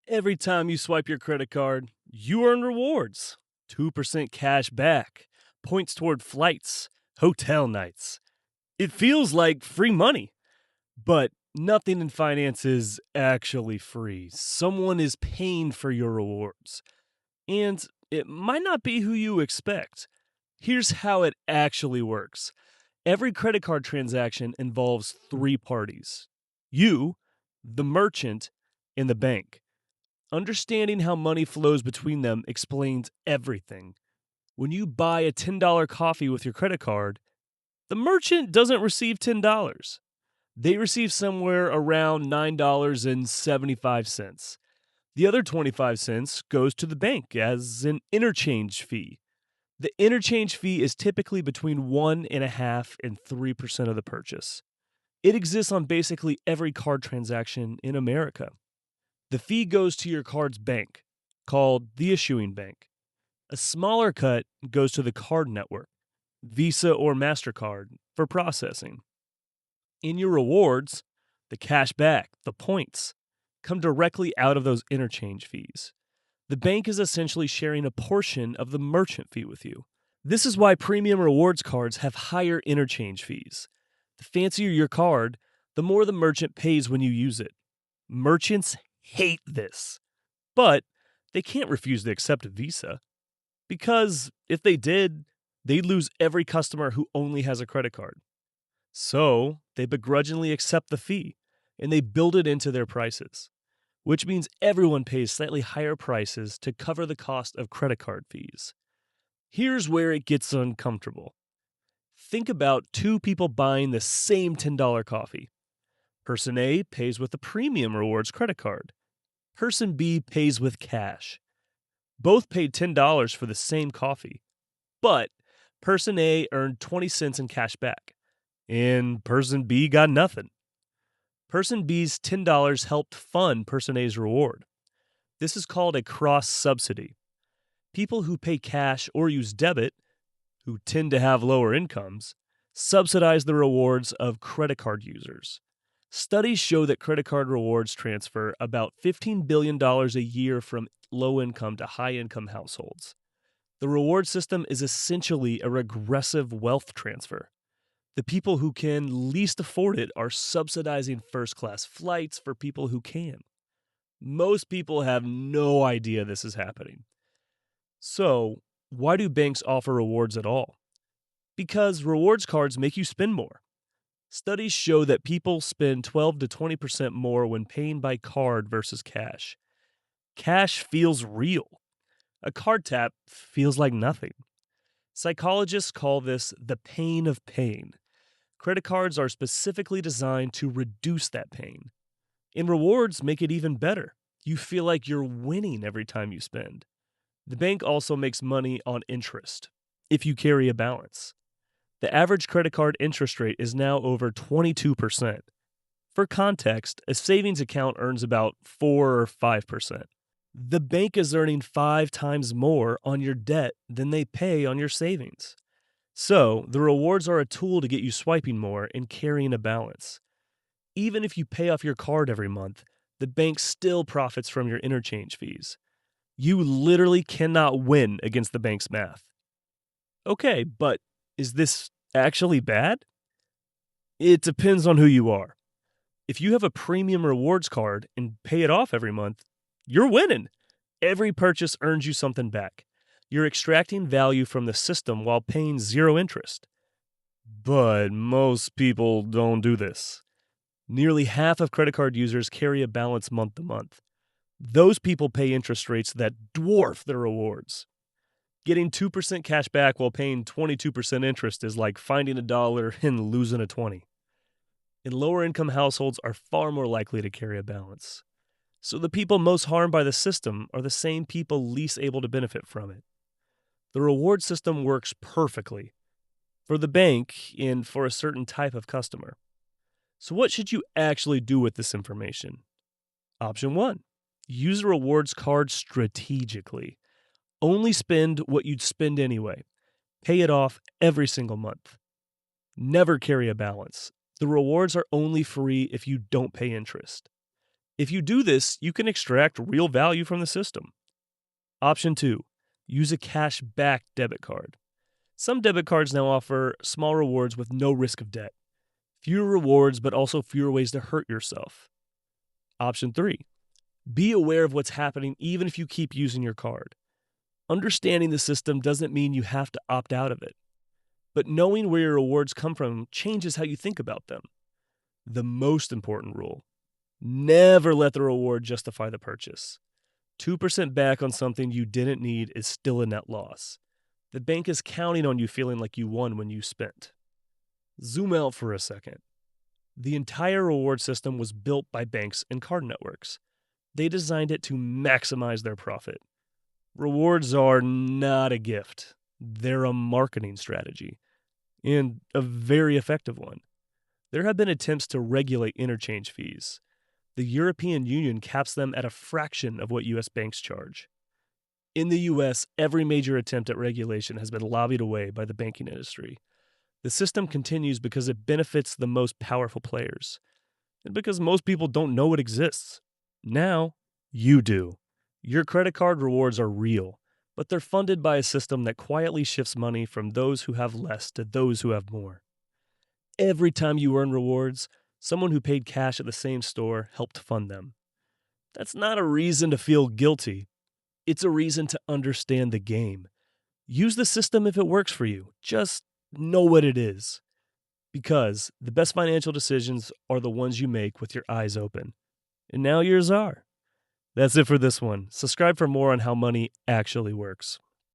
Every time you swipe your credit card, you earn rewards. 2% cash back, points toward flights, hotel nights. It feels like free money, but nothing in finance is actually free. Someone is paying for your rewards, and it might not be who you expect. Here's how it actually works. Every credit card transaction involves three parties: you, the merchant, and the bank. Understanding how money flows between them explains everything. When you buy a $10 coffee with your credit card, the merchant doesn't receive $10. They receive somewhere around $9.75. The other 25 cents goes to the bank as an interchange fee. The interchange fee is typically between 1.5% and 3% of the purchase. It exists on basically every card transaction in America. The fee goes to your card's bank, called the issuing bank. A smaller cut goes to the card network, Visa or MasterCard, for processing. In your rewards, the cash back, the points, come directly out of those interchange fees. The bank is essentially sharing a portion of the merchant fee with you. This is why premium rewards cards have higher interchange fees. The fancier your card, the more the merchant pays when you use it. Merchants hate this, but they can't refuse to accept a Visa, because if they did, they'd lose every customer who only has a credit card. So they begrudgingly accept the fee, and they build it into their prices, which means everyone pays slightly higher prices to cover the cost of credit card fees. Here's where it gets uncomfortable. Think about two people buying the same $10 coffee. Person A pays with a premium rewards credit card. Person B pays with cash. Both paid $10 for the same coffee, but person A earned 20 cents in cash back, and person B got nothing. Person B's $10 helped fund person A's reward. This is called a cross subsidy. People who pay cash or use debit, who tend to have lower incomes, subsidize the rewards of credit card users. Studies show that credit card rewards transfer about $15 billion a year from low income to high income households. The reward system is essentially a regressive wealth transfer. The people who can least afford it are subsidizing first class flights for people who can. Most people have no idea this is happening. So, why do banks offer rewards at all? Because rewards cards make you spend more. Studies show that people spend 12 to 20% more when paying by card versus cash. Cash feels real. A card tap feels like nothing. Psychologists call this the pain of paying. Credit cards are specifically designed to reduce that pain. And rewards make it even better. You feel like you're winning every time you spend. The bank also makes money on interest, if you carry a balance. The average credit card interest rate is now over 22%. For context, a savings account earns about 4 or 5%. The bank is earning 5 times more on your debt than they pay on your savings. So, the rewards are a tool to get you swiping more and carrying a balance. Even if you pay off your card every month, the bank still profits from your interchange fees. You literally cannot win against the bank's math. Okay, but is this actually bad? It depends on who you are. If you have a premium rewards card and pay it off every month, you're winning. Every purchase earns you something back. You're extracting value from the system while paying zero interest. But most people don't do this. Nearly half of credit card users carry a balance month to month. Those people pay interest rates that dwarf their rewards. Getting 2% cash back while paying 22% interest is like finding a dollar and losing a 20. And lower income households are far more likely to carry a balance. So the people most harmed by the system are the same people least able to benefit from it. The reward system works perfectly for the bank and for a certain type of customer. So what should you actually do with this information? Option 1. Use a rewards card strategically. Only spend what you'd spend anyway. Pay it off every single month. Never carry a balance. The rewards are only free if you don't pay interest. If you do this, you can extract real value from the system. Option 2, use a cashback debit card. Some debit cards now offer small rewards with no risk of debt. Fewer rewards, but also fewer ways to hurt yourself. Option 3, be aware of what's happening even if you keep using your card. Understanding the system doesn't mean you have to opt out of it, but knowing where your rewards come from changes how you think about them. The most important rule: never let the reward justify the purchase. 2% back on something you didn't need is still a net loss. The bank is counting on you feeling like you won when you spent. Zoom out for a second. The entire reward system was built by banks and card networks. They designed it to maximize their profit. Rewards are not a gift. They're a marketing strategy, and a very effective one. There have been attempts to regulate interchange fees. The European Union caps them at a fraction of what U.S. banks charge. In the U.S., every major attempt at regulation has been lobbied away by the banking industry. The system continues because it benefits the most powerful players, and because most people don't know it exists. Now, you do. Your credit card rewards are real, but they're funded by a system that quietly shifts money from those who have less to those who have more. Every time you earn rewards, someone who paid cash at the same store helped fund them. That's not a reason to feel guilty. It's a reason to understand the game. Use the system if it works for you. Just know what it is. Because the best financial decisions are the ones you make with your eyes open. And now yours are. That's it for this one. Subscribe for more on how money actually works.